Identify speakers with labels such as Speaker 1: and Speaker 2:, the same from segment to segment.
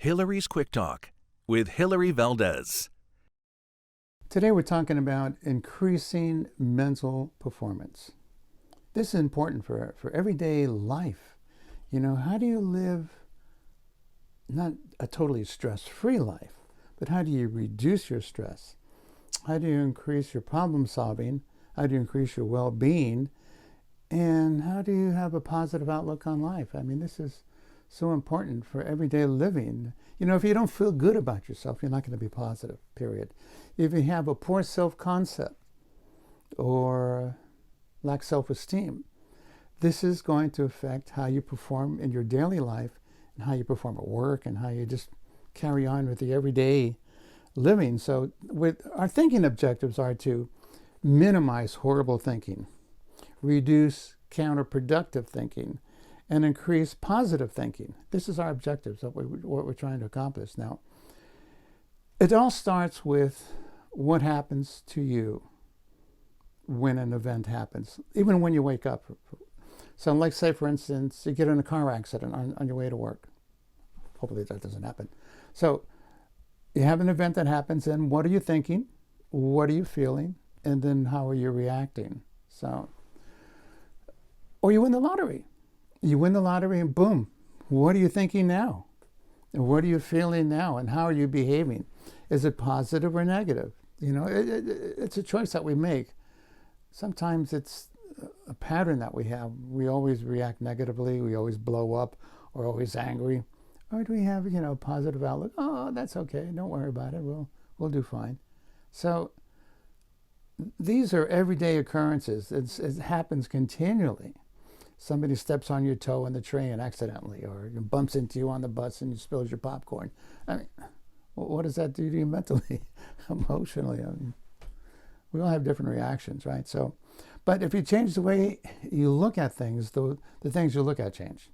Speaker 1: Hilarys Quick Talk with Hilary Valdez.
Speaker 2: Today we're talking about increasing mental performance. This is important for everyday life. You know, how do you live not a totally stress-free life, but how do you reduce your stress? How do you increase your problem solving? How do you increase your well-being? And how do you have a positive outlook on life? I mean, this is so important for everyday living. You know, if you don't feel good about yourself, you're not going to be positive, period. If you have a poor self-concept or lack self-esteem, this is going to affect how you perform in your daily life and how you perform at work and how you just carry on with the everyday living. So with our thinking objectives are to minimize horrible thinking, reduce counterproductive thinking, and increase positive thinking. This is our objectives, what we're trying to accomplish. Now, it all starts with what happens to you when an event happens, even when you wake up. So like say, for instance, you get in a car accident on your way to work. Hopefully that doesn't happen. So you have an event that happens, and what are you thinking? What are you feeling? And then how are you reacting? So, or you win the lottery. You win the lottery and boom, what are you thinking now? And what are you feeling now? And how are you behaving? Is it positive or negative? You know, it's a choice that we make. Sometimes it's a pattern that we have. We always react negatively. We always blow up or always angry. Or do we have, you know, positive outlook? Oh, that's okay. Don't worry about it. We'll do fine. So these are everyday occurrences. It happens continually. Somebody steps on your toe in the train accidentally, or bumps into you on the bus and you spills your popcorn. I mean, what does that do to you mentally, emotionally? I mean, we all have different reactions, right? So, but if you change the way you look at things, the things you look at change.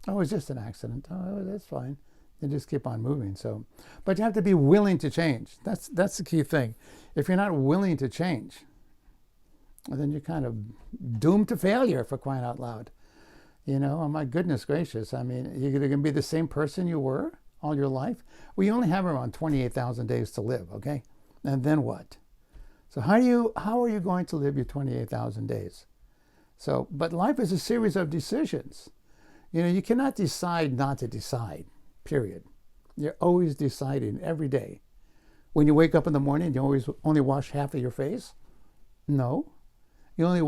Speaker 2: Oh, it's just an accident. Oh, that's fine. You just keep on moving. So, but you have to be willing to change. That's the key thing. If you're not willing to change, then you're kind of doomed to failure, for crying out loud. You know, oh my goodness gracious. I mean, you're going to be the same person you were all your life. We only have around 28,000 days to live, okay? And then what? So how are you going to live your 28,000 days? So, but life is a series of decisions. You know, you cannot decide not to decide, period. You're always deciding every day. When you wake up in the morning, you always only wash half of your face? No. You only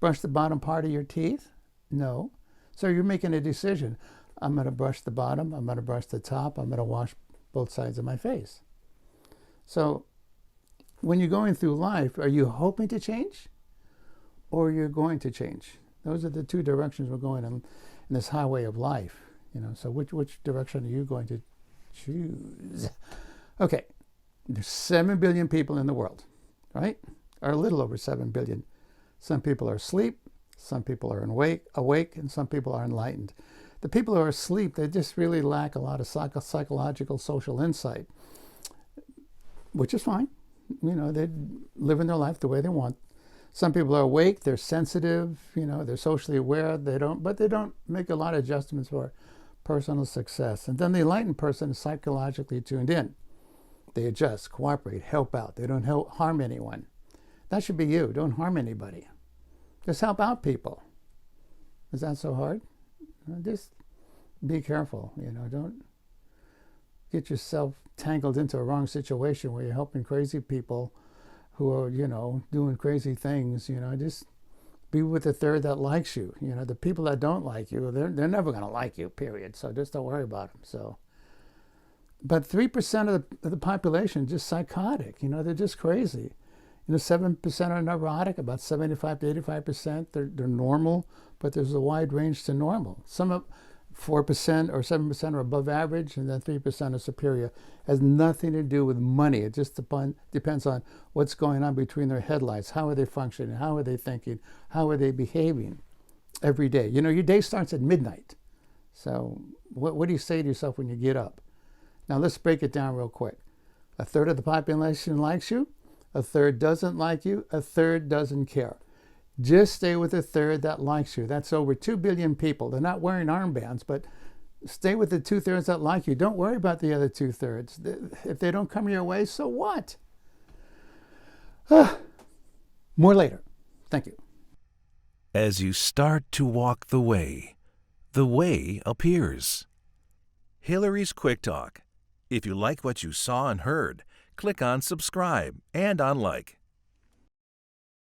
Speaker 2: brush the bottom part of your teeth? No. So you're making a decision. I'm going to brush the bottom. I'm going to brush the top. I'm going to wash both sides of my face. So when you're going through life, are you hoping to change or you're going to change? Those are the two directions we're going in this highway of life. You know, so which direction are you going to choose? Okay, there's 7 billion people in the world, right? Or a little over 7 billion. Some people are asleep, some people are awake, and some people are enlightened. The people who are asleep, they just really lack a lot of psychological, social insight, which is fine. You know, they're living their life the way they want. Some people are awake, they're sensitive, you know, they're socially aware, but they don't make a lot of adjustments for personal success. And then the enlightened person is psychologically tuned in. They adjust, cooperate, help out. They don't harm anyone. That should be you. Don't harm anybody. Just help out people. Is that so hard? Just be careful. You know, don't get yourself tangled into a wrong situation where you're helping crazy people who are, you know, doing crazy things. You know, just be with the third that likes you. You know, the people that don't like you, they're never going to like you, period. So just don't worry about them. So, but 3% of the population is just psychotic. You know, they're just crazy. You know, 7% are neurotic, about 75 to 85%. They're normal, but there's a wide range to normal. Some of 4% or 7% are above average, and then 3% are superior. Has nothing to do with money. It just depends on what's going on between their headlights. How are they functioning? How are they thinking? How are they behaving every day? You know, your day starts at midnight. So what do you say to yourself when you get up? Now let's break it down real quick. A third of the population likes you. A third doesn't like you. A third doesn't care. Just stay with a third that likes you. That's over 2 billion people. They're not wearing armbands, but Stay with the 2/3 that like you. Don't worry about the other 2/3. If they don't come your way, so what? More later. Thank you.
Speaker 1: As you start to walk the way appears. Hilarys Quick Talk. If you like what you saw and heard, click on subscribe and on like.